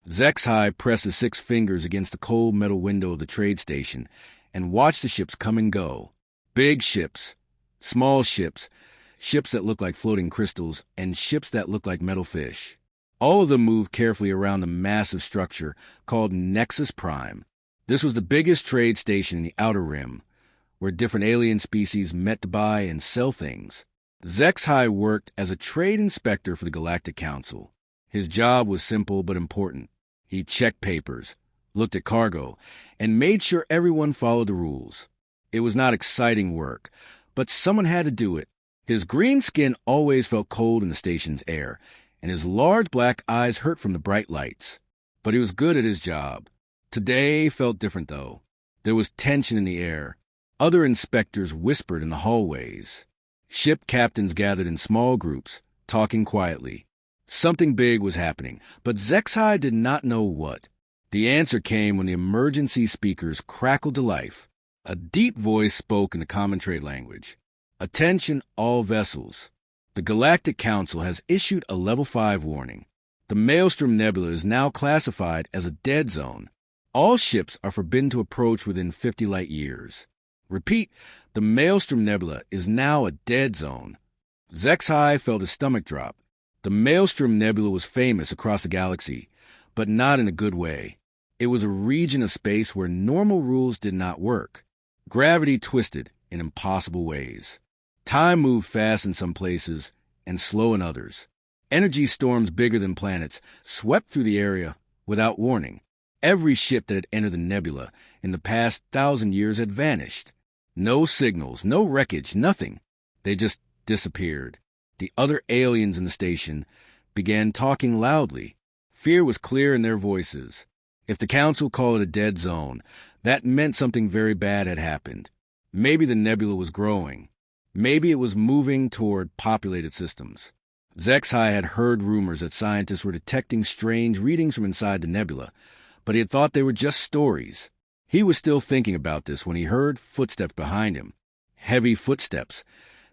Zexhai pressed his 6 fingers against the cold metal window of the trade station and watched the ships come and go. Big ships, small ships, ships that looked like floating crystals, and ships that looked like metal fish. All of them moved carefully around the massive structure called Nexus Prime. This was the biggest trade station in the Outer Rim, where different alien species met to buy and sell things. Zexhai worked as a trade inspector for the Galactic Council. His job was simple but important. He checked papers, looked at cargo, and made sure everyone followed the rules. It was not exciting work, but someone had to do it. His green skin always felt cold in the station's air, and his large black eyes hurt from the bright lights. But he was good at his job. Today felt different, though. There was tension in the air. Other inspectors whispered in the hallways. Ship captains gathered in small groups, talking quietly. Something big was happening, but Zexhai did not know what. The answer came when the emergency speakers crackled to life. A deep voice spoke in the common trade language. Attention, all vessels. The Galactic Council has issued a Level 5 warning. The Maelstrom Nebula is now classified as a dead zone. All ships are forbidden to approach within 50 light years. Repeat, the Maelstrom Nebula is now a dead zone. Zexhai felt his stomach drop. The Maelstrom Nebula was famous across the galaxy, but not in a good way. It was a region of space where normal rules did not work. Gravity twisted in impossible ways. Time moved fast in some places and slow in others. Energy storms bigger than planets swept through the area without warning. Every ship that had entered the nebula in the past 1,000 years had vanished. No signals, no wreckage, nothing. They just disappeared. The other aliens in the station began talking loudly. Fear was clear in their voices. If the council called it a dead zone, that meant something very bad had happened. Maybe the nebula was growing. Maybe it was moving toward populated systems. Zexhai had heard rumors that scientists were detecting strange readings from inside the nebula, but he had thought they were just stories. He was still thinking about this when he heard footsteps behind him. Heavy footsteps,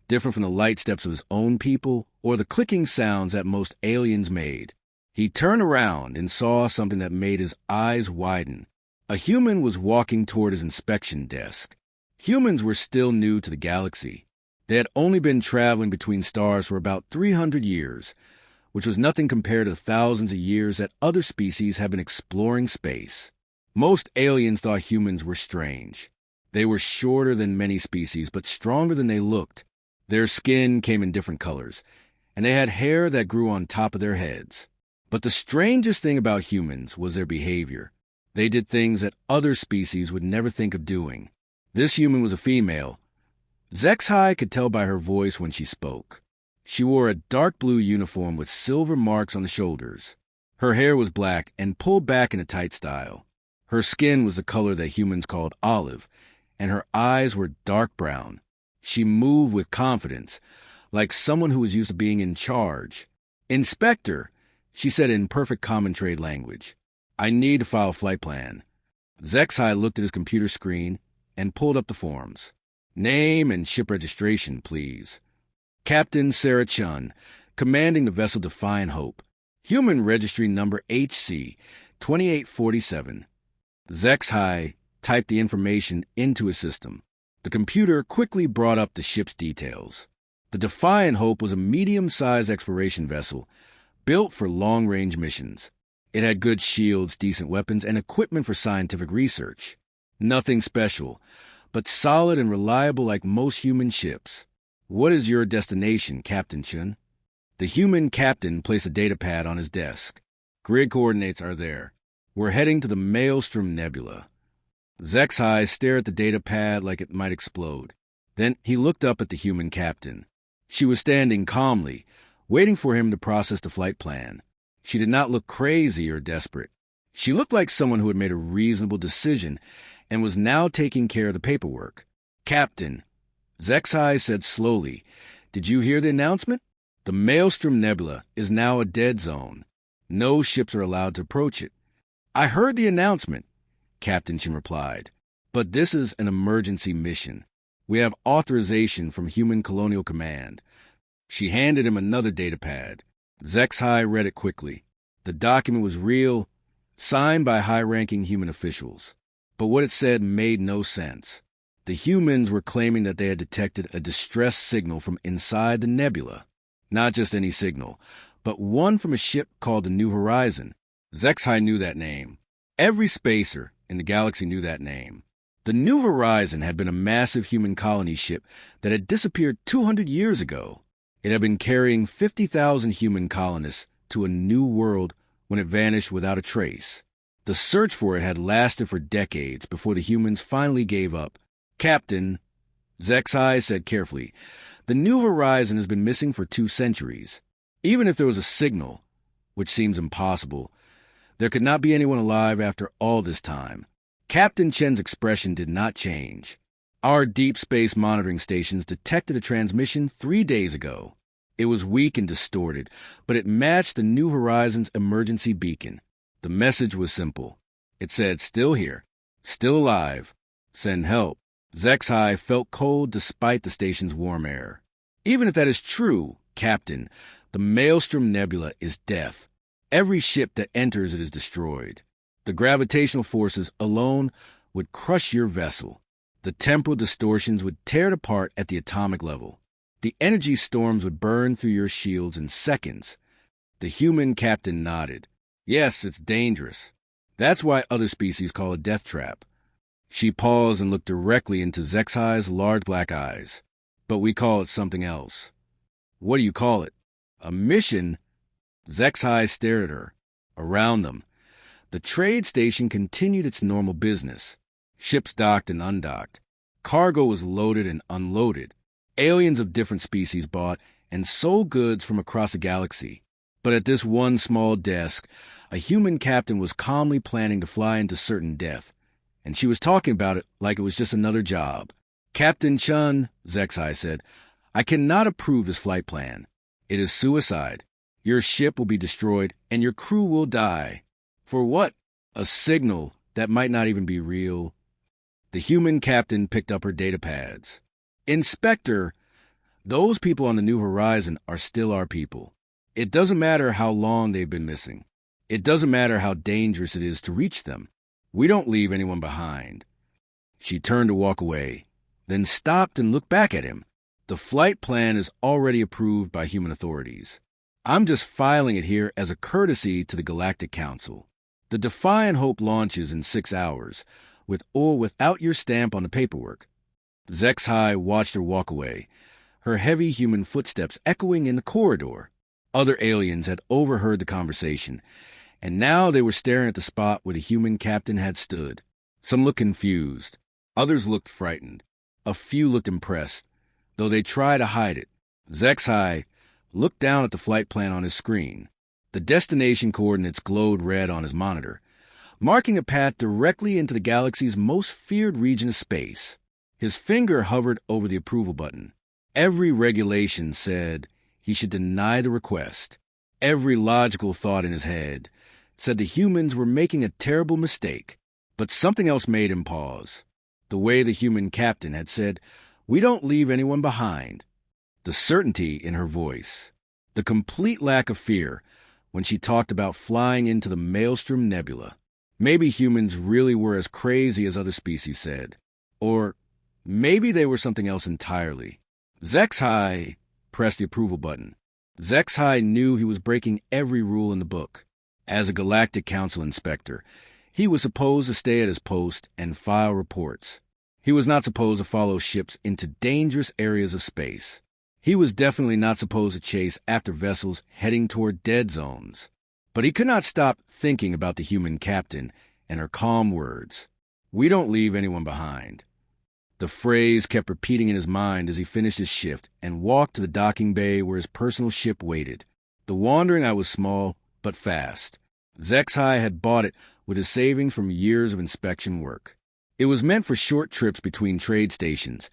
different from the light steps of his own people or the clicking sounds that most aliens made. He turned around and saw something that made his eyes widen. A human was walking toward his inspection desk. Humans were still new to the galaxy. They had only been traveling between stars for about 300 years, which was nothing compared to the thousands of years that other species have been exploring space. Most aliens thought humans were strange. They were shorter than many species, but stronger than they looked. Their skin came in different colors, and they had hair that grew on top of their heads. But the strangest thing about humans was their behavior. They did things that other species would never think of doing. This human was a female. Zexhai could tell by her voice when she spoke. She wore a dark blue uniform with silver marks on the shoulders. Her hair was black and pulled back in a tight style. Her skin was the color that humans called olive, and her eyes were dark brown. She moved with confidence, like someone who was used to being in charge. "Inspector," she said in perfect common trade language, "I need to file a flight plan." Zexhai looked at his computer screen and pulled up the forms. "Name and ship registration, please." Captain Sarah Chun, commanding the vessel Defiant Hope. Human registry number HC 2847. Zexhai typed the information into his system. The computer quickly brought up the ship's details. The Defiant Hope was a medium-sized exploration vessel built for long-range missions. It had good shields, decent weapons, and equipment for scientific research. Nothing special, but solid and reliable like most human ships. "What is your destination, Captain Chun?" The human captain placed a data pad on his desk. "Grid coordinates are there. We're heading to the Maelstrom Nebula." Zexhai stared at the data pad like it might explode. Then he looked up at the human captain. She was standing calmly, waiting for him to process the flight plan. She did not look crazy or desperate. She looked like someone who had made a reasonable decision and was now taking care of the paperwork. "Captain," Zexhai said slowly, "did you hear the announcement? The Maelstrom Nebula is now a dead zone. No ships are allowed to approach it." "I heard the announcement," Captain Chin replied, "but this is an emergency mission. We have authorization from Human Colonial Command." She handed him another data pad. Zexhai read it quickly. The document was real, signed by high-ranking human officials. But what it said made no sense. The humans were claiming that they had detected a distress signal from inside the nebula. Not just any signal, but one from a ship called the New Horizon. HFY knew that name. Every spacer in the galaxy knew that name. The New Horizon had been a massive human colony ship that had disappeared 200 years ago. It had been carrying 50,000 human colonists to a new world when it vanished without a trace. The search for it had lasted for decades before the humans finally gave up. "Captain," HFY said carefully, "the New Horizon has been missing for 2 centuries. Even if there was a signal, which seems impossible, there could not be anyone alive after all this time." Captain Chen's expression did not change. "Our deep space monitoring stations detected a transmission 3 days ago. It was weak and distorted, but it matched the New Horizon's emergency beacon. The message was simple. It said, 'Still here, still alive, send help.'" HFY felt cold despite the station's warm air. "Even if that is true, Captain, the Maelstrom Nebula is death. Every ship that enters it is destroyed. The gravitational forces alone would crush your vessel. The temporal distortions would tear it apart at the atomic level. The energy storms would burn through your shields in seconds." The human captain nodded. "Yes, it's dangerous. That's why other species call it death trap." She paused and looked directly into HFY's large black eyes. "But we call it something else." "What do you call it?" "A mission?" HFY stared at her. Around them, the trade station continued its normal business. Ships docked and undocked. Cargo was loaded and unloaded. Aliens of different species bought and sold goods from across the galaxy. But at this one small desk, a human captain was calmly planning to fly into certain death, and she was talking about it like it was just another job. "Captain Chun," HFY said, "I cannot approve this flight plan. It is suicide. Your ship will be destroyed, and your crew will die." "For what?" "A signal that might not even be real." The human captain picked up her data pads. "Inspector, those people on the New Horizon are still our people. It doesn't matter how long they've been missing. It doesn't matter how dangerous it is to reach them. We don't leave anyone behind." She turned to walk away, then stopped and looked back at him. "The flight plan is already approved by human authorities. I'm just filing it here as a courtesy to the Galactic Council. The Defiant Hope launches in 6 hours, with or without your stamp on the paperwork." HFY watched her walk away, her heavy human footsteps echoing in the corridor. Other aliens had overheard the conversation, and now they were staring at the spot where the human captain had stood. Some looked confused. Others looked frightened. A few looked impressed, though they tried to hide it. HFY looked down at the flight plan on his screen. The destination coordinates glowed red on his monitor, marking a path directly into the galaxy's most feared region of space. His finger hovered over the approval button. Every regulation said he should deny the request. Every logical thought in his head said the humans were making a terrible mistake. But something else made him pause. The way the human captain had said, "We don't leave anyone behind." The certainty in her voice. The complete lack of fear when she talked about flying into the Maelstrom Nebula. Maybe humans really were as crazy as other species said. Or maybe they were something else entirely. HFY pressed the approval button. HFY knew he was breaking every rule in the book. As a Galactic Council inspector, he was supposed to stay at his post and file reports. He was not supposed to follow ships into dangerous areas of space. He was definitely not supposed to chase after vessels heading toward dead zones. But he could not stop thinking about the human captain and her calm words. "We don't leave anyone behind." The phrase kept repeating in his mind as he finished his shift and walked to the docking bay where his personal ship waited. The wandering eye was small, but fast. HFY had bought it with his savings from years of inspection work. It was meant for short trips between trade stations,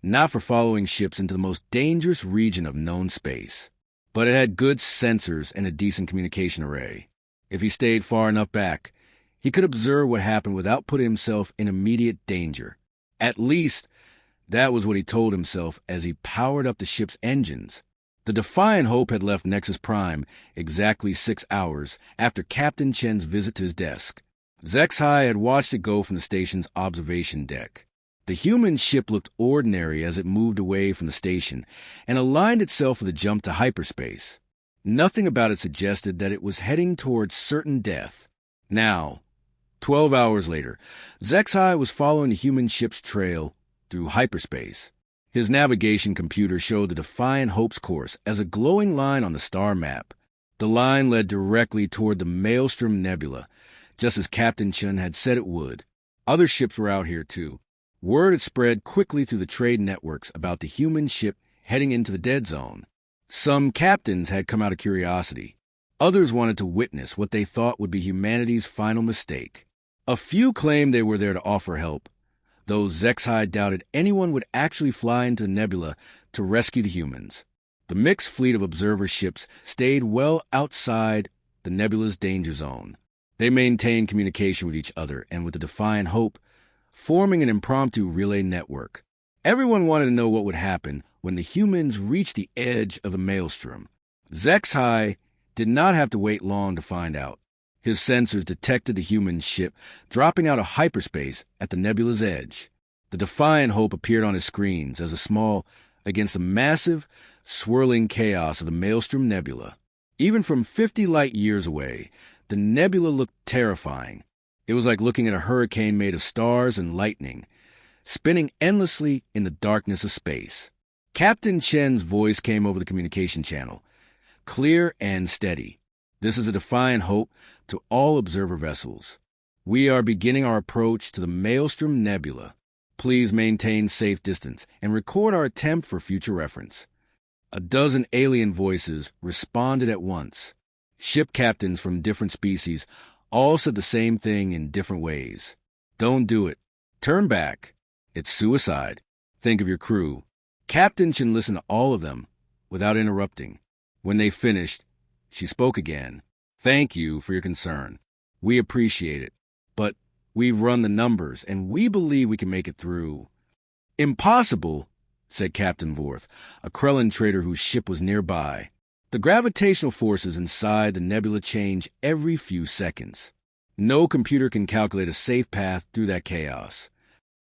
not for following ships into the most dangerous region of known space. But it had good sensors and a decent communication array. If he stayed far enough back, he could observe what happened without putting himself in immediate danger. At least, that was what he told himself as he powered up the ship's engines. The Defiant Hope had left Nexus Prime exactly 6 hours after Captain Chen's visit to his desk. Zexai had watched it go from the station's observation deck. The human ship looked ordinary as it moved away from the station and aligned itself with a jump to hyperspace. Nothing about it suggested that it was heading towards certain death. Now, 12 hours later, Zexai was following the human ship's trail through hyperspace. His navigation computer showed the Defiant Hope's course as a glowing line on the star map. The line led directly toward the Maelstrom Nebula, just as Captain Chen had said it would. Other ships were out here, too. Word had spread quickly through the trade networks about the human ship heading into the dead zone. Some captains had come out of curiosity. Others wanted to witness what they thought would be humanity's final mistake. A few claimed they were there to offer help, though Zexai doubted anyone would actually fly into the nebula to rescue the humans. The mixed fleet of observer ships stayed well outside the nebula's danger zone. They maintained communication with each other and with the Defiant Hope, forming an impromptu relay network. Everyone wanted to know what would happen when the humans reached the edge of the maelstrom. Zexai did not have to wait long to find out. His sensors detected the human ship dropping out of hyperspace at the nebula's edge. The Defiant Hope appeared on his screens as a small against the massive, swirling chaos of the Maelstrom Nebula. Even from 50 light-years away, the nebula looked terrifying. It was like looking at a hurricane made of stars and lightning, spinning endlessly in the darkness of space. Captain Chen's voice came over the communication channel, clear and steady. This is a Defiant Hope to all observer vessels. We are beginning our approach to the Maelstrom Nebula. Please maintain safe distance and record our attempt for future reference. A dozen alien voices responded at once. Ship captains from different species all said the same thing in different ways. Don't do it. Turn back. It's suicide. Think of your crew. Captain Chen listened to all of them without interrupting. When they finished, she spoke again. Thank you for your concern. We appreciate it. But we've run the numbers, and we believe we can make it through. Impossible, said Captain Vorth, a Krellin trader whose ship was nearby. The gravitational forces inside the nebula change every few seconds. No computer can calculate a safe path through that chaos.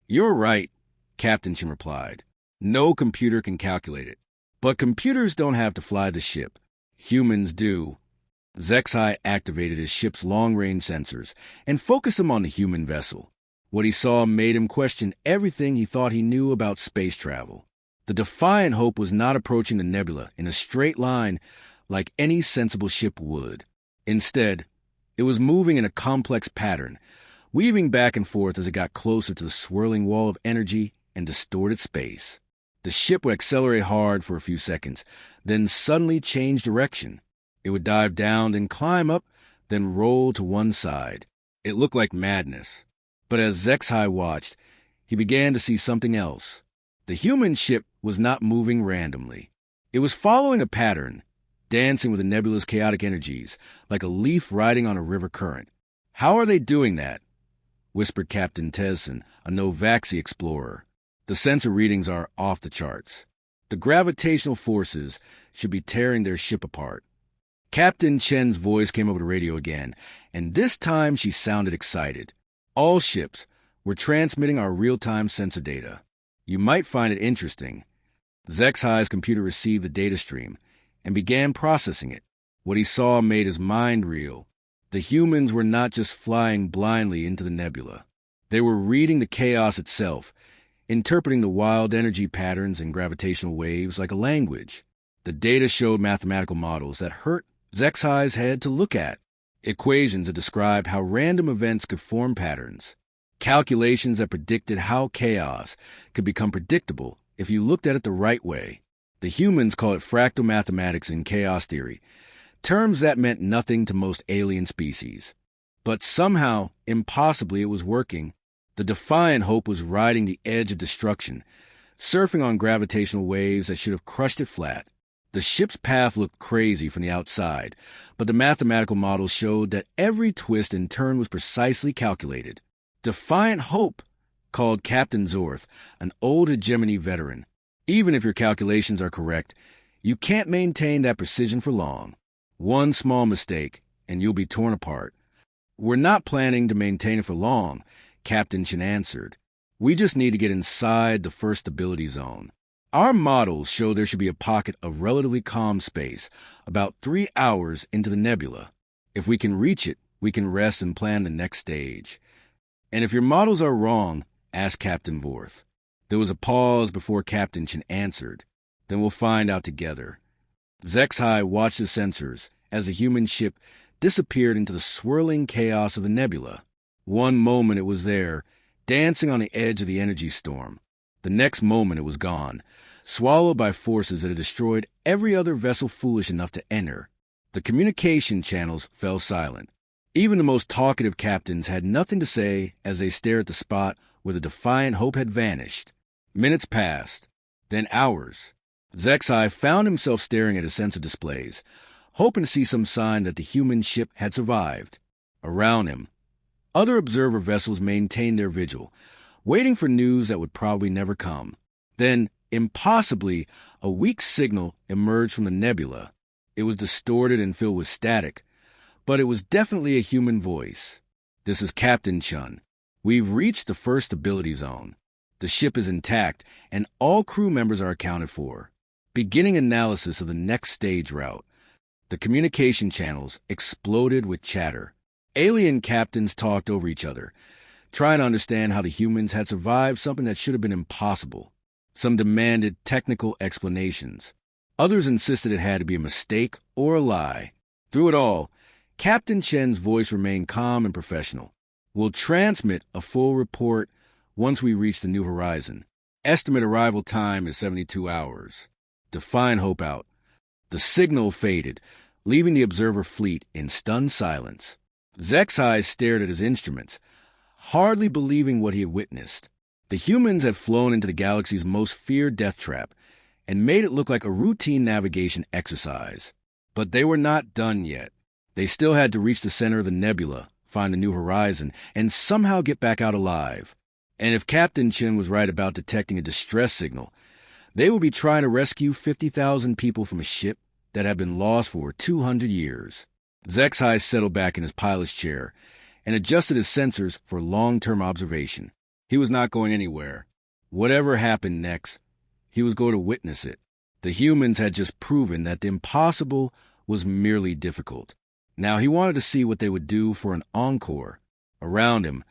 You're right, Captain Chen replied. No computer can calculate it. But computers don't have to fly the ship. Humans do. Zexai activated his ship's long-range sensors and focused them on the human vessel. What he saw made him question everything he thought he knew about space travel. The Defiant Hope was not approaching the nebula in a straight line like any sensible ship would. Instead, it was moving in a complex pattern, weaving back and forth as it got closer to the swirling wall of energy and distorted space. The ship would accelerate hard for a few seconds, then suddenly change direction. It would dive down, then climb up, then roll to one side. It looked like madness. But as Zexai watched, he began to see something else. The human ship was not moving randomly. It was following a pattern, dancing with the nebula's chaotic energies, like a leaf riding on a river current. How are they doing that? Whispered Captain Tezson, a Novaxi explorer. The sensor readings are off the charts. The gravitational forces should be tearing their ship apart. Captain Chen's voice came over the radio again, and this time she sounded excited. All ships were transmitting our real-time sensor data. You might find it interesting. Zexai's computer received the data stream and began processing it. What he saw made his mind reel. The humans were not just flying blindly into the nebula. They were reading the chaos itself, interpreting the wild energy patterns and gravitational waves like a language. The data showed mathematical models that hurt Zexai's head to look at, equations that described how random events could form patterns, calculations that predicted how chaos could become predictable if you looked at it the right way. The humans call it fractal mathematics and chaos theory, terms that meant nothing to most alien species. But somehow, impossibly, it was working. The Defiant Hope was riding the edge of destruction, surfing on gravitational waves that should have crushed it flat. The ship's path looked crazy from the outside, but the mathematical models showed that every twist and turn was precisely calculated. Defiant Hope, called Captain Zorth, an old hegemony veteran. Even if your calculations are correct, You can't maintain that precision for long. One small mistake, and you'll be torn apart. We're not planning to maintain it for long, Captain Chen answered. We just need to get inside the first stability zone. Our models show there should be a pocket of relatively calm space, about 3 hours into the nebula. If we can reach it, we can rest and plan the next stage. And if your models are wrong, asked Captain Vorth. There was a pause before Captain Chen answered. Then we'll find out together. Zexhai watched the sensors as the human ship disappeared into the swirling chaos of the nebula. One moment it was there, dancing on the edge of the energy storm. The next moment it was gone, swallowed by forces that had destroyed every other vessel foolish enough to enter. The communication channels fell silent. Even the most talkative captains had nothing to say as they stared at the spot where the defiant hope had vanished. Minutes passed, then hours. Zexhai found himself staring at his sensor displays, hoping to see some sign that the human ship had survived. Around him, other observer vessels maintained their vigil, waiting for news that would probably never come. Then, impossibly, a weak signal emerged from the nebula. It was distorted and filled with static, but it was definitely a human voice. This is Captain Chun. We've reached the first stability zone. The ship is intact, and all crew members are accounted for. Beginning analysis of the next stage route. The communication channels exploded with chatter. Alien captains talked over each other, trying to understand how the humans had survived something that should have been impossible. Some demanded technical explanations. Others insisted it had to be a mistake or a lie. Through it all, Captain Chen's voice remained calm and professional. We'll transmit a full report once we reach the new horizon. Estimate arrival time is 72 hours. Define hope out. The signal faded, leaving the observer fleet in stunned silence. Zexhai stared at his instruments, hardly believing what he had witnessed. The humans had flown into the galaxy's most feared death trap and made it look like a routine navigation exercise. But they were not done yet. They still had to reach the center of the nebula, find a new horizon, and somehow get back out alive. And if Captain Chen was right about detecting a distress signal, they would be trying to rescue 50,000 people from a ship that had been lost for 200 years. Zexhai settled back in his pilot's chair and adjusted his sensors for long-term observation. He was not going anywhere. Whatever happened next, he was going to witness it. The humans had just proven that the impossible was merely difficult. Now he wanted to see what they would do for an encore. Around him,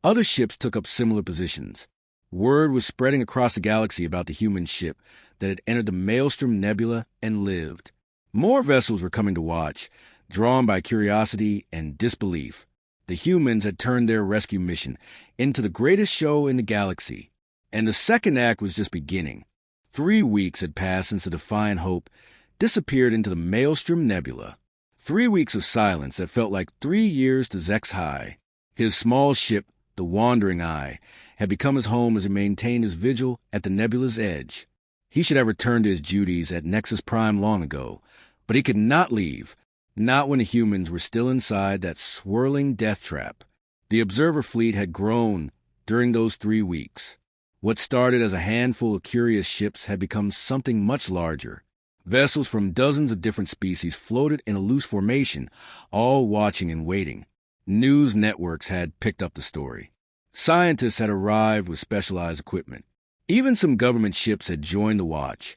other ships took up similar positions. Word was spreading across the galaxy about the human ship that had entered the Maelstrom Nebula and lived. More vessels were coming to watch, drawn by curiosity and disbelief. The humans had turned their rescue mission into the greatest show in the galaxy, and the second act was just beginning. 3 weeks had passed since the Defiant Hope disappeared into the Maelstrom Nebula. 3 weeks of silence that felt like 3 years to Zexhai. His small ship, the Wandering Eye, had become his home as he maintained his vigil at the nebula's edge. He should have returned to his duties at Nexus Prime long ago, but he could not leave, not when the humans were still inside that swirling death trap. The observer fleet had grown during those 3 weeks. What started as a handful of curious ships had become something much larger. Vessels from dozens of different species floated in a loose formation, all watching and waiting. News networks had picked up the story. Scientists had arrived with specialized equipment. Even some government ships had joined the watch,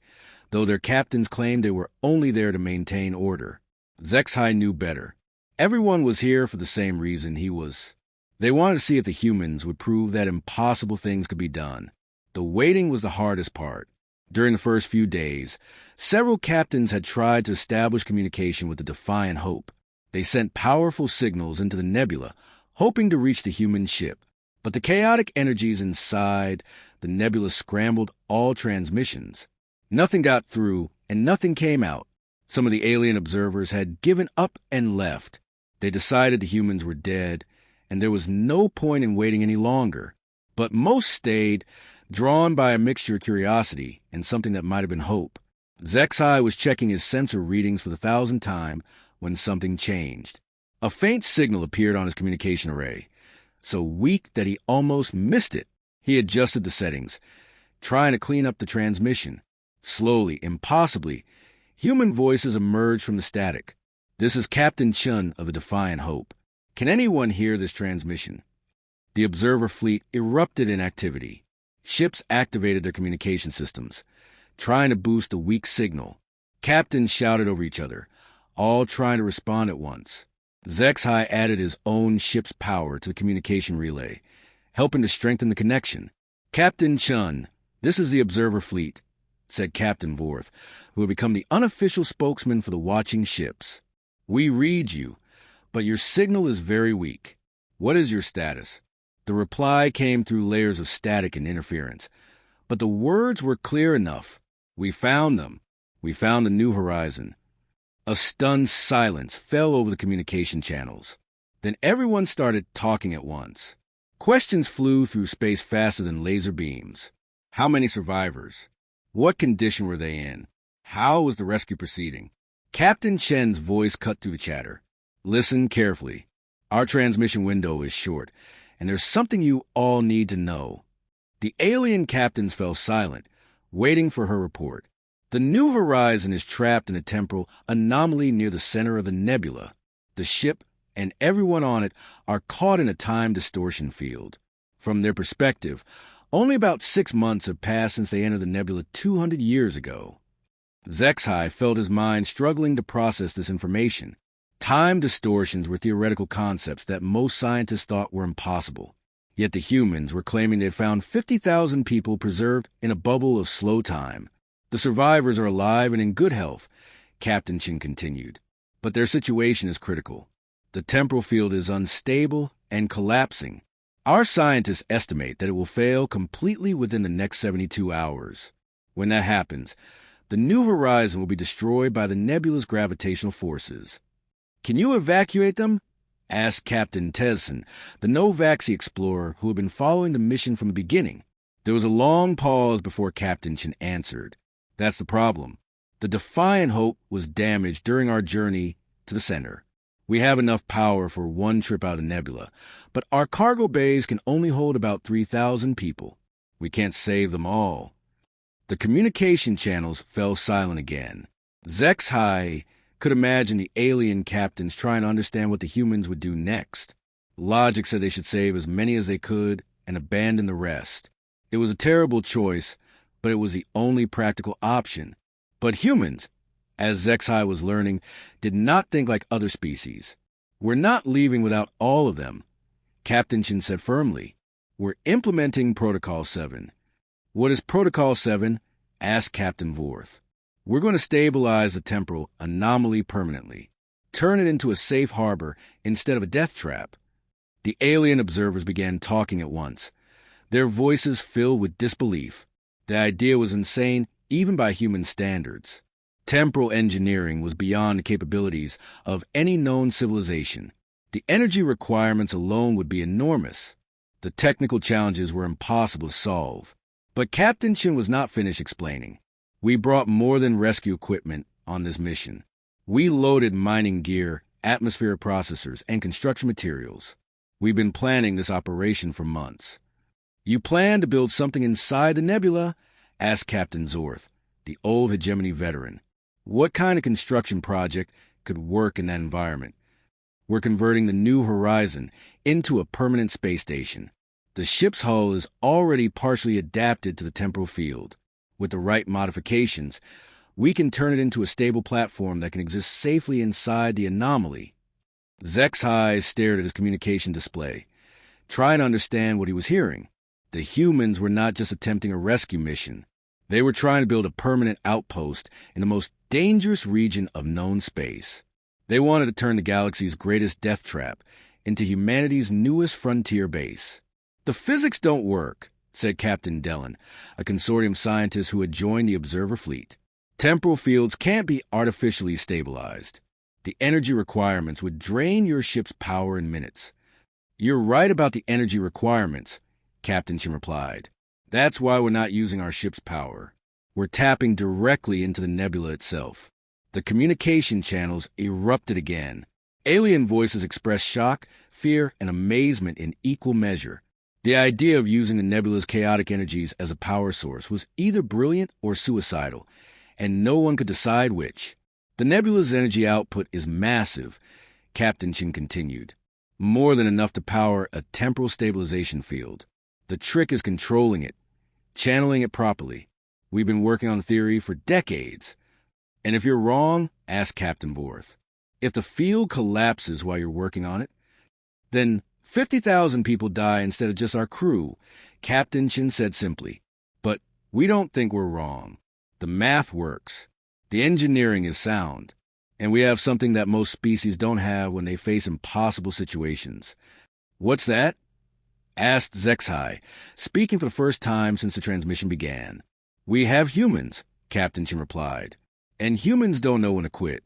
though their captains claimed they were only there to maintain order. Zexhai knew better. Everyone was here for the same reason he was. They wanted to see if the humans would prove that impossible things could be done. The waiting was the hardest part. During the first few days, several captains had tried to establish communication with the Defiant Hope. They sent powerful signals into the nebula, hoping to reach the human ship. But the chaotic energies inside the nebula scrambled all transmissions. Nothing got through, and nothing came out. Some of the alien observers had given up and left. They decided the humans were dead, and there was no point in waiting any longer. But most stayed, drawn by a mixture of curiosity and something that might have been hope. Zexhai was checking his sensor readings for the 1,000th time when something changed. A faint signal appeared on his communication array, so weak that he almost missed it. He adjusted the settings, trying to clean up the transmission. Slowly, impossibly, Human voices emerged from the static. "This is Captain Chun of the Defiant Hope. Can anyone hear this transmission?" The observer fleet erupted in activity. Ships activated their communication systems, trying to boost the weak signal. Captains shouted over each other, all trying to respond at once. HFY added his own ship's power to the communication relay, helping to strengthen the connection. "Captain Chun, this is the observer fleet," said Captain Vorth, who had become the unofficial spokesman for the watching ships. "We read you, but your signal is very weak. What is your status?" The reply came through layers of static and interference, but the words were clear enough. "We found them. We found the new horizon." A stunned silence fell over the communication channels. Then everyone started talking at once. Questions flew through space faster than laser beams. How many survivors? What condition were they in? How was the rescue proceeding? Captain Chen's voice cut through the chatter. "Listen carefully. Our transmission window is short, and there's something you all need to know." The alien captains fell silent, waiting for her report. "The new horizon is trapped in a temporal anomaly near the center of the nebula. The ship and everyone on it are caught in a time distortion field. From their perspective, only about 6 months have passed since they entered the nebula 200 years ago." HFY felt his mind struggling to process this information. Time distortions were theoretical concepts that most scientists thought were impossible. Yet the humans were claiming they had found 50,000 people preserved in a bubble of slow time. "The survivors are alive and in good health," Captain Chin continued. "But their situation is critical. The temporal field is unstable and collapsing. Our scientists estimate that it will fail completely within the next 72 hours. When that happens, the new horizon will be destroyed by the nebula's gravitational forces." "Can you evacuate them?" asked Captain Tezson, the Novaxi explorer who had been following the mission from the beginning. There was a long pause before Captain Chin answered. "That's the problem. The Defiant Hope was damaged during our journey to the center. We have enough power for one trip out of the nebula, but our cargo bays can only hold about 3,000 people. We can't save them all." The communication channels fell silent again. HFY could imagine the alien captains trying to understand what the humans would do next. Logic said they should save as many as they could and abandon the rest. It was a terrible choice, but it was the only practical option. But humans, as HFY was learning, did not think like other species. "We're not leaving without all of them," Captain Chin said firmly. "We're implementing Protocol 7. "What is Protocol 7? Asked Captain Vorth. "We're going to stabilize the temporal anomaly permanently. Turn it into a safe harbor instead of a death trap." The alien observers began talking at once, their voices filled with disbelief. The idea was insane even by human standards. Temporal engineering was beyond the capabilities of any known civilization. The energy requirements alone would be enormous. The technical challenges were impossible to solve. But Captain Chin was not finished explaining. "We brought more than rescue equipment on this mission. We loaded mining gear, atmospheric processors, and construction materials. We've been planning this operation for months." "You plan to build something inside the nebula?" asked Captain Zorth, the old hegemony veteran. "What kind of construction project could work in that environment?" "We're converting the new horizon into a permanent space station. The ship's hull is already partially adapted to the temporal field. With the right modifications, we can turn it into a stable platform that can exist safely inside the anomaly." HFY stared at his communication display, trying to understand what he was hearing. The humans were not just attempting a rescue mission. They were trying to build a permanent outpost in the most dangerous region of known space. They wanted to turn the galaxy's greatest death trap into humanity's newest frontier base. "The physics don't work," said Captain Dellon, a consortium scientist who had joined the observer fleet. "Temporal fields can't be artificially stabilized. The energy requirements would drain your ship's power in minutes." "You're right about the energy requirements," Captain Chin replied. "That's why we're not using our ship's power. We're tapping directly into the nebula itself." The communication channels erupted again. Alien voices expressed shock, fear, and amazement in equal measure. The idea of using the nebula's chaotic energies as a power source was either brilliant or suicidal, and no one could decide which. The nebula's energy output is massive, Captain Chin continued. More than enough to power a temporal stabilization field. The trick is controlling it, channeling it properly. We've been working on the theory for decades. And if you're wrong, ask Captain Vorth. If the field collapses while you're working on it, then 50,000 people die instead of just our crew, Captain Chin said simply. But we don't think we're wrong. The math works. The engineering is sound. And we have something that most species don't have when they face impossible situations. What's that? Asked Zexhai, speaking for the first time since the transmission began. We have humans, Captain Chin replied. And humans don't know when to quit.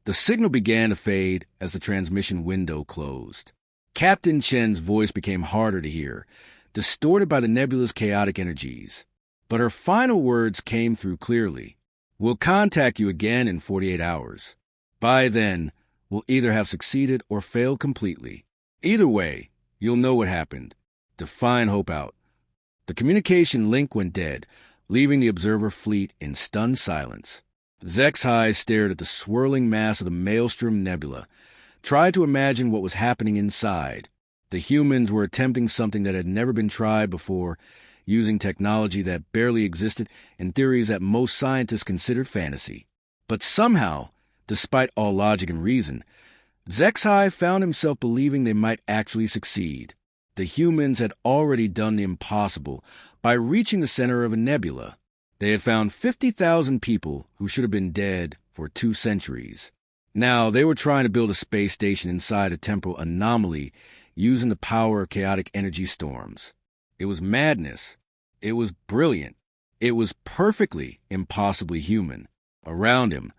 The signal began to fade as the transmission window closed. Captain Chen's voice became harder to hear, distorted by the nebula's chaotic energies. But her final words came through clearly. We'll contact you again in 48 hours. By then, we'll either have succeeded or failed completely. Either way, you'll know what happened. Define hope out. The communication link went dead, leaving the observer fleet in stunned silence. Zexhai stared at the swirling mass of the Maelstrom Nebula, tried to imagine what was happening inside. The humans were attempting something that had never been tried before, using technology that barely existed and theories that most scientists considered fantasy. But somehow, despite all logic and reason, Zexhai found himself believing they might actually succeed. The humans had already done the impossible by reaching the center of a nebula. They had found 50,000 people who should have been dead for 2 centuries. Now they were trying to build a space station inside a temporal anomaly using the power of chaotic energy storms. It was madness. It was brilliant. It was perfectly impossibly human. Around him,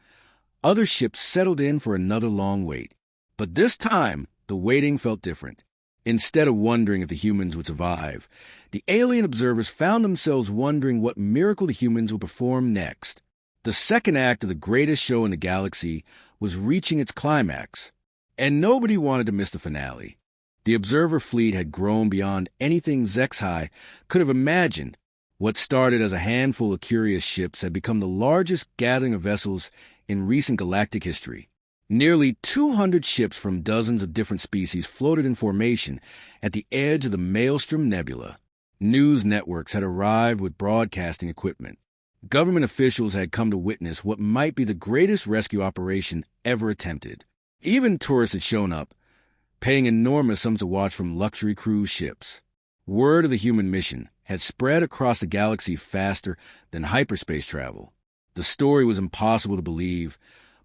other ships settled in for another long wait. But this time, the waiting felt different. Instead of wondering if the humans would survive, the alien observers found themselves wondering what miracle the humans would perform next. The second act of the greatest show in the galaxy was reaching its climax, and nobody wanted to miss the finale. The observer fleet had grown beyond anything Zexhai could have imagined. What started as a handful of curious ships had become the largest gathering of vessels in recent galactic history. Nearly 200 ships from dozens of different species floated in formation at the edge of the Maelstrom Nebula. News networks had arrived with broadcasting equipment. Government officials had come to witness what might be the greatest rescue operation ever attempted. Even tourists had shown up, paying enormous sums to watch from luxury cruise ships. Word of the human mission had spread across the galaxy faster than hyperspace travel. The story was impossible to believe,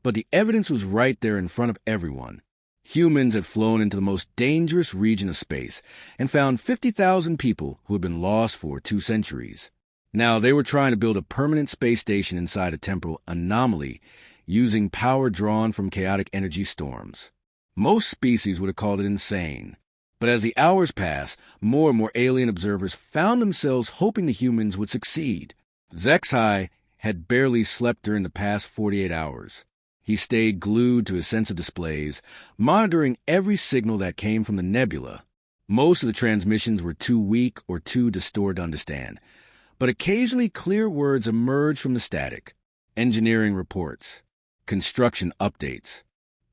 but the evidence was right there in front of everyone. Humans had flown into the most dangerous region of space and found 50,000 people who had been lost for 2 centuries. Now they were trying to build a permanent space station inside a temporal anomaly using power drawn from chaotic energy storms. Most species would have called it insane. But as the hours passed, more and more alien observers found themselves hoping the humans would succeed. Zexhai had barely slept during the past 48 hours. He stayed glued to his sensor displays, monitoring every signal that came from the nebula. Most of the transmissions were too weak or too distorted to understand, but occasionally clear words emerged from the static. Engineering reports, construction updates,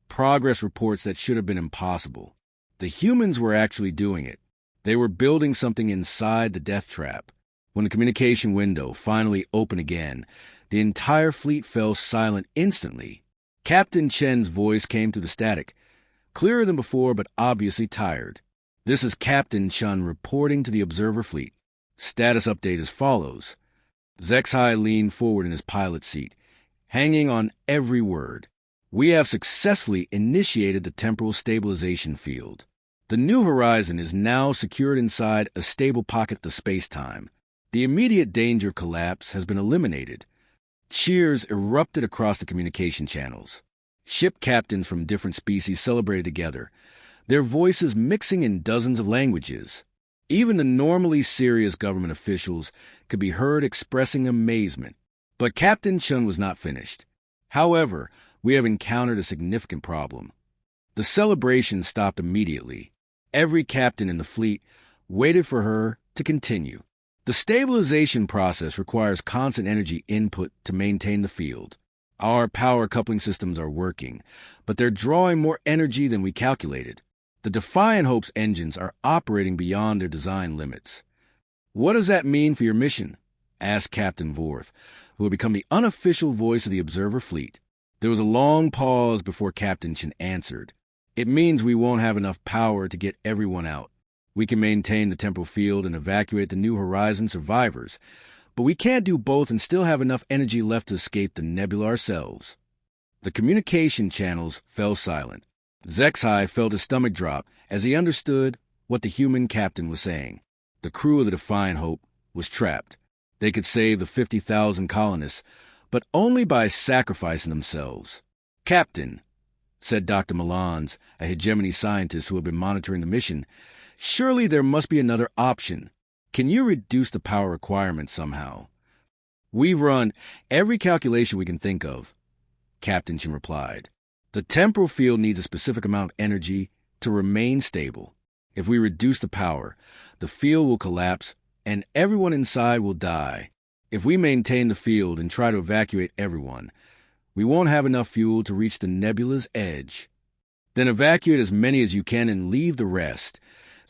progress reports that should have been impossible. The humans were actually doing it. They were building something inside the death trap. When the communication window finally opened again, the entire fleet fell silent instantly. Captain Chen's voice came through the static, clearer than before but obviously tired. This is Captain Chen reporting to the observer fleet. Status update as follows. Zexhai leaned forward in his pilot seat, hanging on every word. We have successfully initiated the temporal stabilization field. The new horizon is now secured inside a stable pocket of space-time. The immediate danger of collapse has been eliminated. Cheers erupted across the communication channels. Ship captains from different species celebrated together, their voices mixing in dozens of languages. Even the normally serious government officials could be heard expressing amazement. But Captain Chen was not finished. However, we have encountered a significant problem. The celebration stopped immediately. Every captain in the fleet waited for her to continue. The stabilization process requires constant energy input to maintain the field. Our power coupling systems are working, but they're drawing more energy than we calculated. The Defiant Hope's engines are operating beyond their design limits. What does that mean for your mission? Asked Captain Vorth, who had become the unofficial voice of the Observer Fleet. There was a long pause before Captain Chen answered. It means we won't have enough power to get everyone out. We can maintain the temporal field and evacuate the New Horizon survivors, but we can't do both and still have enough energy left to escape the nebula ourselves. The communication channels fell silent. Zexai felt his stomach drop as he understood what the human captain was saying. The crew of the Defiant Hope was trapped. They could save the 50,000 colonists, but only by sacrificing themselves. Captain, said Dr. Milans, a hegemony scientist who had been monitoring the mission, surely there must be another option. Can you reduce the power requirement somehow? We've run every calculation we can think of, Captain Chen replied. The temporal field needs a specific amount of energy to remain stable. If we reduce the power, the field will collapse and everyone inside will die. If we maintain the field and try to evacuate everyone, we won't have enough fuel to reach the nebula's edge. Then evacuate as many as you can and leave the rest,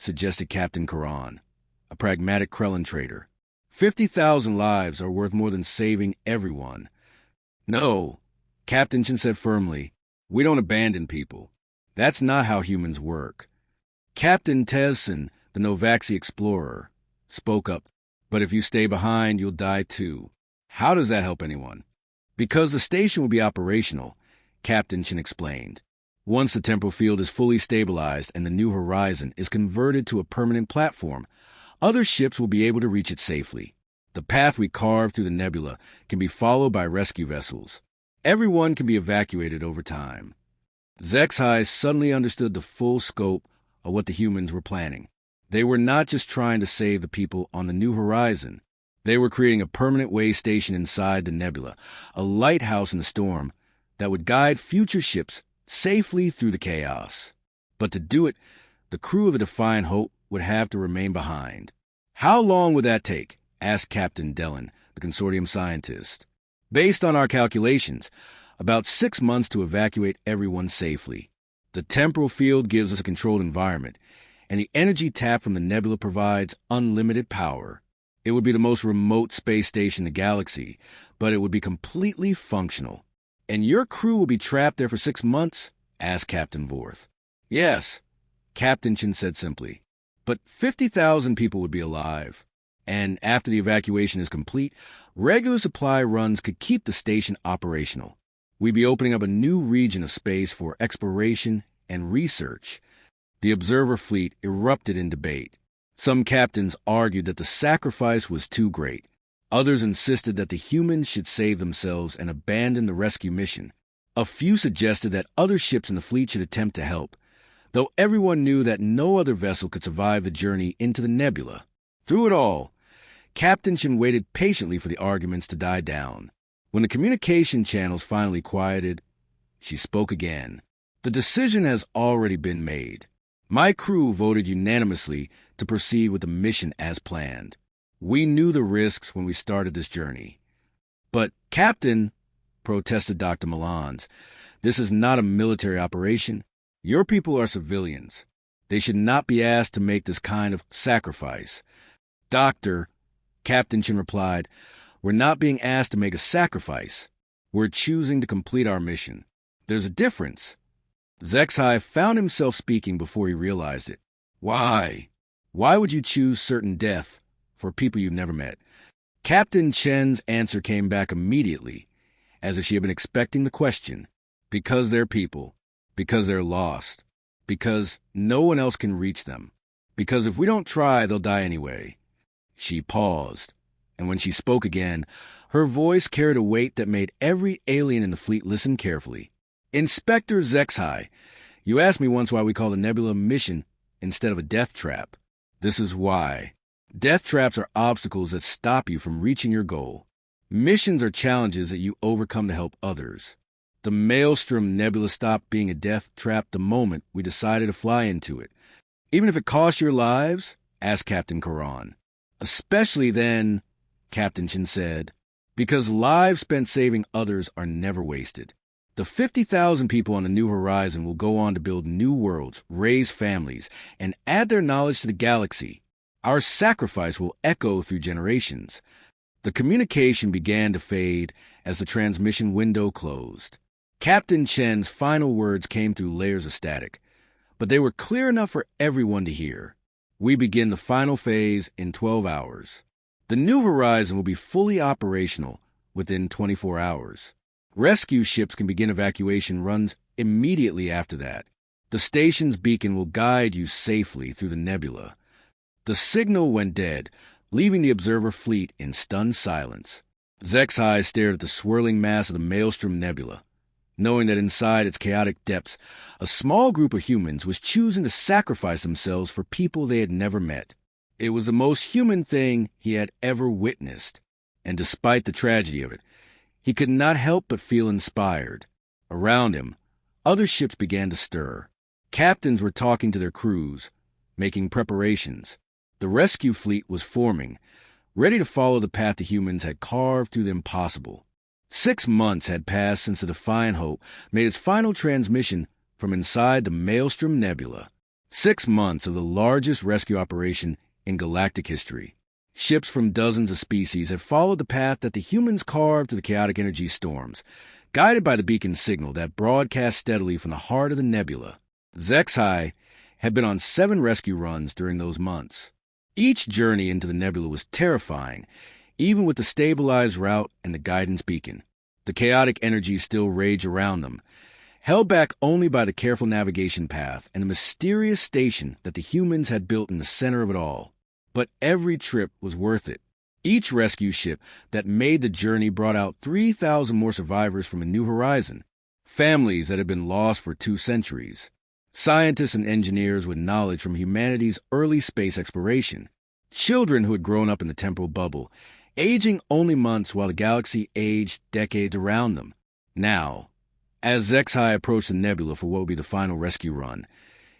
suggested Captain Karan, a pragmatic Krellin trader. 50,000 lives are worth more than saving everyone. No, Captain Chen said firmly, we don't abandon people. That's not how humans work. Captain Tezson, the Novaxi explorer, spoke up, but if you stay behind, you'll die too. How does that help anyone? Because the station will be operational, Captain Chen explained. Once the temporal field is fully stabilized and the New Horizon is converted to a permanent platform, other ships will be able to reach it safely. The path we carve through the nebula can be followed by rescue vessels. Everyone can be evacuated over time. Zexai suddenly understood the full scope of what the humans were planning. They were not just trying to save the people on the New Horizon. They were creating a permanent way station inside the nebula, a lighthouse in the storm that would guide future ships safely through the chaos. But to do it, the crew of the Defiant Hope would have to remain behind. How long would that take? Asked Captain Dellin, the consortium scientist. Based on our calculations, about 6 months to evacuate everyone safely. The temporal field gives us a controlled environment, and the energy tap from the nebula provides unlimited power. It would be the most remote space station in the galaxy, but it would be completely functional. And your crew will be trapped there for 6 months? Asked Captain Vorth. Yes, Captain Chen said simply. But 50,000 people would be alive. And after the evacuation is complete, regular supply runs could keep the station operational. We'd be opening up a new region of space for exploration and research. The Observer Fleet erupted in debate. Some captains argued that the sacrifice was too great. Others insisted that the humans should save themselves and abandon the rescue mission. A few suggested that other ships in the fleet should attempt to help, though everyone knew that no other vessel could survive the journey into the nebula. Through it all, Captain Chen waited patiently for the arguments to die down. When the communication channels finally quieted, she spoke again. The decision has already been made. My crew voted unanimously to proceed with the mission as planned. We knew the risks when we started this journey. But, Captain, protested Dr. Milans, this is not a military operation. Your people are civilians. They should not be asked to make this kind of sacrifice. Doctor, Captain Chen replied, we're not being asked to make a sacrifice. We're choosing to complete our mission. There's a difference. Zexai found himself speaking before he realized it. Why? Why would you choose certain death for people you've never met? Captain Chen's answer came back immediately, as if she had been expecting the question. Because they're people. Because they're lost. Because no one else can reach them. Because if we don't try, they'll die anyway. She paused, and when she spoke again, her voice carried a weight that made every alien in the fleet listen carefully. Inspector Zexai, you asked me once why we call the nebula a mission instead of a death trap. This is why. Death traps are obstacles that stop you from reaching your goal. Missions are challenges that you overcome to help others. The Maelstrom Nebula stopped being a death trap the moment we decided to fly into it. Even if it cost your lives? Asked Captain Karan. Especially then, Captain Chen said, because lives spent saving others are never wasted. The 50,000 people on the New Horizon will go on to build new worlds, raise families, and add their knowledge to the galaxy. Our sacrifice will echo through generations. The communication began to fade as the transmission window closed. Captain Chen's final words came through layers of static, but they were clear enough for everyone to hear. We begin the final phase in 12 hours. The New Horizon will be fully operational within 24 hours. Rescue ships can begin evacuation runs immediately after that. The station's beacon will guide you safely through the nebula. The signal went dead, leaving the observer fleet in stunned silence. Zexai stared at the swirling mass of the Maelstrom Nebula, knowing that inside its chaotic depths, a small group of humans was choosing to sacrifice themselves for people they had never met. It was the most human thing he had ever witnessed, and despite the tragedy of it, he could not help but feel inspired. Around him, other ships began to stir. Captains were talking to their crews, making preparations. The rescue fleet was forming, ready to follow the path the humans had carved through the impossible. 6 months had passed since the Defiant Hope made its final transmission from inside the Maelstrom Nebula. 6 months of the largest rescue operation in galactic history. Ships from dozens of species had followed the path that the humans carved through the chaotic energy storms, guided by the beacon signal that broadcast steadily from the heart of the nebula. Zexai had been on 7 rescue runs during those months. Each journey into the nebula was terrifying, even with the stabilized route and the guidance beacon. The chaotic energies still rage around them, held back only by the careful navigation path and the mysterious station that the humans had built in the center of it all. But every trip was worth it. Each rescue ship that made the journey brought out 3,000 more survivors from a new horizon, families that had been lost for 2 centuries. Scientists and engineers with knowledge from humanity's early space exploration. Children who had grown up in the temporal bubble, aging only months while the galaxy aged decades around them. Now, as Zexai approached the nebula for what would be the final rescue run,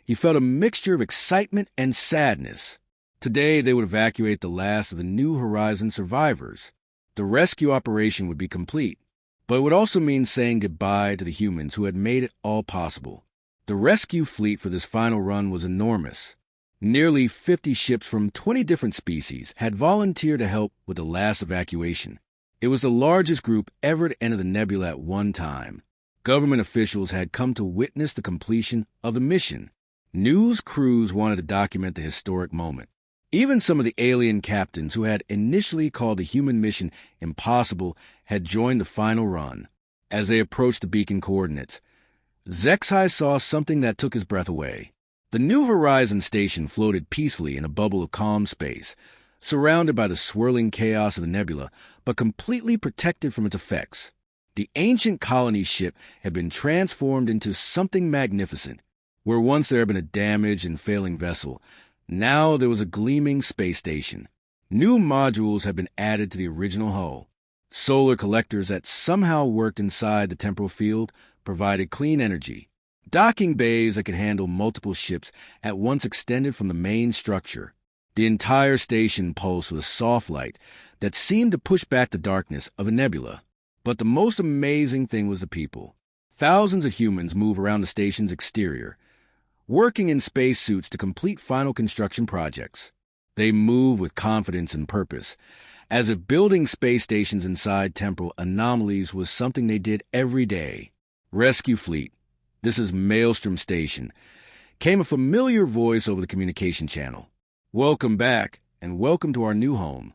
he felt a mixture of excitement and sadness. Today, they would evacuate the last of the New Horizon survivors. The rescue operation would be complete, but it would also mean saying goodbye to the humans who had made it all possible. The rescue fleet for this final run was enormous. Nearly 50 ships from 20 different species had volunteered to help with the last evacuation. It was the largest group ever to enter the nebula at one time. Government officials had come to witness the completion of the mission. News crews wanted to document the historic moment. Even some of the alien captains who had initially called the human mission impossible had joined the final run. As they approached the beacon coordinates, Zexai saw something that took his breath away. The New Horizon station floated peacefully in a bubble of calm space, surrounded by the swirling chaos of the nebula, but completely protected from its effects. The ancient colony ship had been transformed into something magnificent. Where once there had been a damaged and failing vessel, now there was a gleaming space station. New modules had been added to the original hull. Solar collectors that somehow worked inside the temporal field provided clean energy. Docking bays that could handle multiple ships at once extended from the main structure. The entire station pulsed with a soft light that seemed to push back the darkness of a nebula. But the most amazing thing was the people. Thousands of humans move around the station's exterior, working in spacesuits to complete final construction projects. They move with confidence and purpose, as if building space stations inside temporal anomalies was something they did every day. Rescue Fleet, this is Maelstrom Station, came a familiar voice over the communication channel. Welcome back, and welcome to our new home.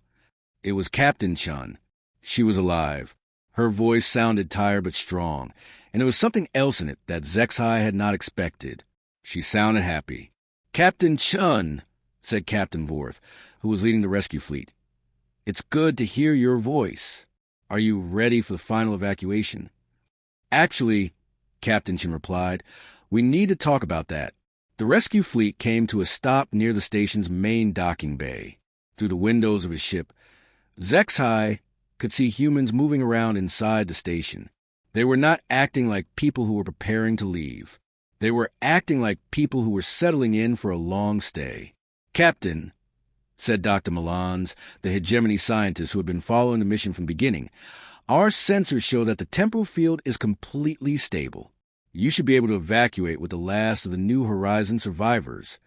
It was Captain Chun. She was alive. Her voice sounded tired but strong, and there was something else in it that Zexai had not expected. She sounded happy. Captain Chun, said Captain Vorth, who was leading the rescue fleet. It's good to hear your voice. Are you ready for the final evacuation? Actually, Captain Chun replied, we need to talk about that. The rescue fleet came to a stop near the station's main docking bay. Through the windows of his ship, Zexai could see humans moving around inside the station. They were not acting like people who were preparing to leave. They were acting like people who were settling in for a long stay. Captain, said Dr. Milans, the hegemony scientist who had been following the mission from the beginning. "Our sensors show that the temporal field is completely stable. You should be able to evacuate with the last of the New Horizon survivors."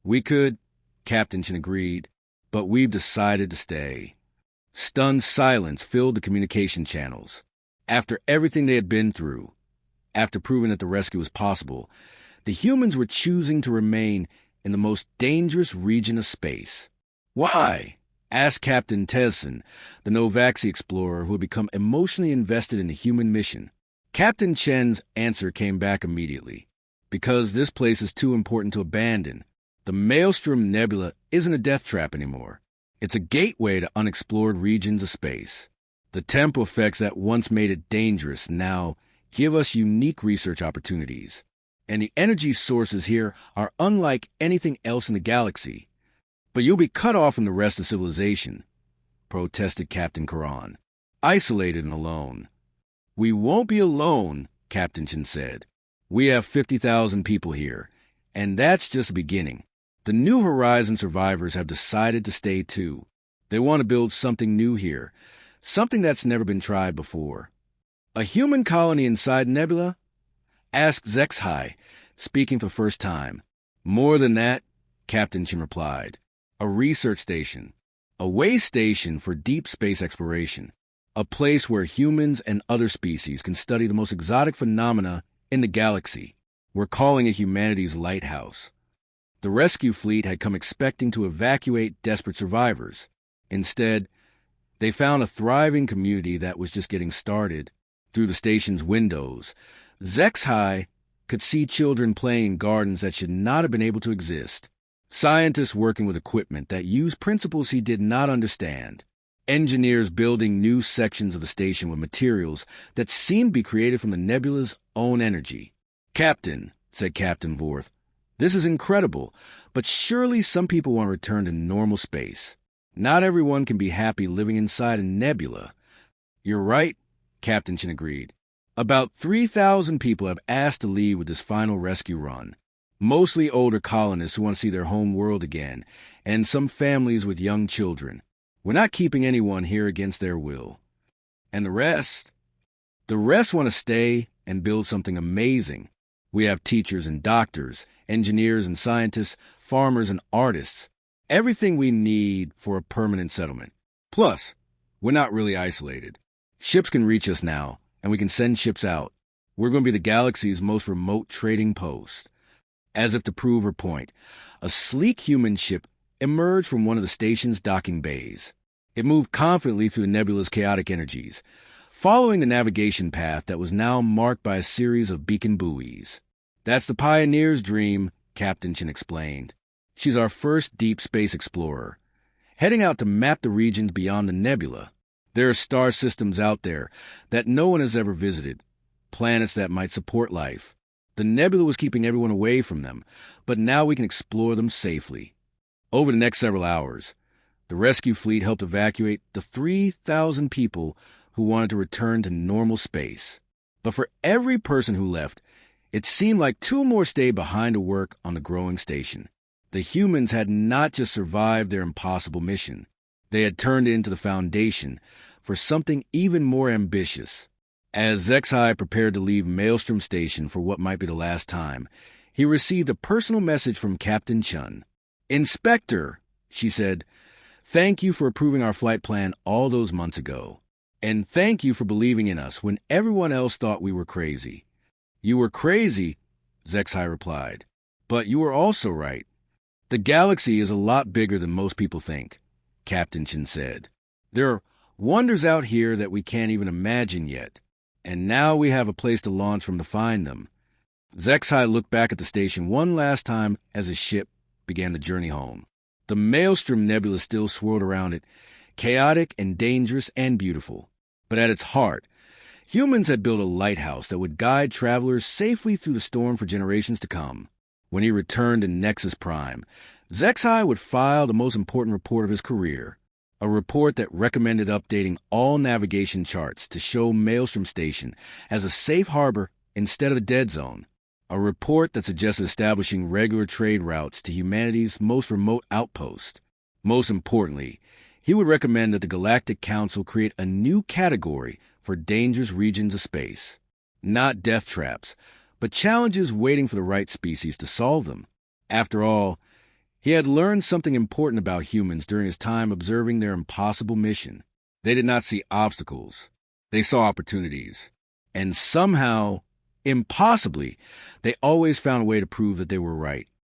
"We could," Captain Chen agreed, "but we've decided to stay." Stunned silence filled the communication channels. After everything they had been through, after proving that the rescue was possible, the humans were choosing to remain in the most dangerous region of space. "Why?" asked Captain Tesson, the Novaxi explorer who had become emotionally invested in the human mission. Captain Chen's answer came back immediately. "Because this place is too important to abandon. The Maelstrom Nebula isn't a death trap anymore. It's a gateway to unexplored regions of space. The temporal effects that once made it dangerous now give us unique research opportunities. And the energy sources here are unlike anything else in the galaxy. But you'll be cut off from the rest of civilization," protested Captain Karan. "Isolated and alone." "We won't be alone," Captain Chen said. "We have 50,000 people here, and that's just the beginning. The New Horizon survivors have decided to stay too. They want to build something new here, something that's never been tried before." "A human colony inside Nebula?" asked Zexhai, speaking for the first time. "More than that," Captain Chen replied. "A research station, a way station for deep space exploration, a place where humans and other species can study the most exotic phenomena in the galaxy. We're calling it humanity's lighthouse." The rescue fleet had come expecting to evacuate desperate survivors. Instead, they found a thriving community that was just getting started. Through the station's windows, Zexhai could see children playing in gardens that should not have been able to exist. Scientists working with equipment that used principles he did not understand. Engineers building new sections of the station with materials that seemed to be created from the nebula's own energy. "Captain," said Captain Vorth, "this is incredible, but surely some people want to return to normal space. Not everyone can be happy living inside a nebula." "You're right," Captain Chen agreed. "About 3,000 people have asked to leave with this final rescue run. Mostly older colonists who want to see their home world again, and some families with young children. We're not keeping anyone here against their will." "And the rest?" "The rest want to stay and build something amazing. We have teachers and doctors, engineers and scientists, farmers and artists. Everything we need for a permanent settlement. Plus, we're not really isolated. Ships can reach us now, and we can send ships out. We're going to be the galaxy's most remote trading post." As if to prove her point, a sleek human ship emerged from one of the station's docking bays. It moved confidently through the nebula's chaotic energies, following the navigation path that was now marked by a series of beacon buoys. "That's the pioneer's dream," Captain Chen explained. "She's our first deep space explorer, heading out to map the regions beyond the nebula. There are star systems out there that no one has ever visited, planets that might support life. The nebula was keeping everyone away from them, but now we can explore them safely." Over the next several hours, the rescue fleet helped evacuate the 3,000 people who wanted to return to normal space. But for every person who left, it seemed like 2 more stayed behind to work on the growing station. The humans had not just survived their impossible mission. They had turned it into the foundation for something even more ambitious. As Zexhai prepared to leave Maelstrom Station for what might be the last time, he received a personal message from Captain Chun. "Inspector," she said, "thank you for approving our flight plan all those months ago. And thank you for believing in us when everyone else thought we were crazy." "You were crazy," Zexhai replied, "but you were also right. The galaxy is a lot bigger than most people think," Captain Chen said. "There are wonders out here that we can't even imagine yet. And now we have a place to launch from to find them." Zexhai looked back at the station one last time as his ship began the journey home. The Maelstrom Nebula still swirled around it, chaotic and dangerous and beautiful. But at its heart, humans had built a lighthouse that would guide travelers safely through the storm for generations to come. When he returned to Nexus Prime, Zexhai would file the most important report of his career. A report that recommended updating all navigation charts to show Maelstrom Station as a safe harbor instead of a dead zone. A report that suggested establishing regular trade routes to humanity's most remote outpost. Most importantly, he would recommend that the Galactic Council create a new category for dangerous regions of space. Not death traps, but challenges waiting for the right species to solve them. After all, he had learned something important about humans during his time observing their impossible mission. They did not see obstacles. They saw opportunities. And somehow, impossibly, they always found a way to prove that they were right.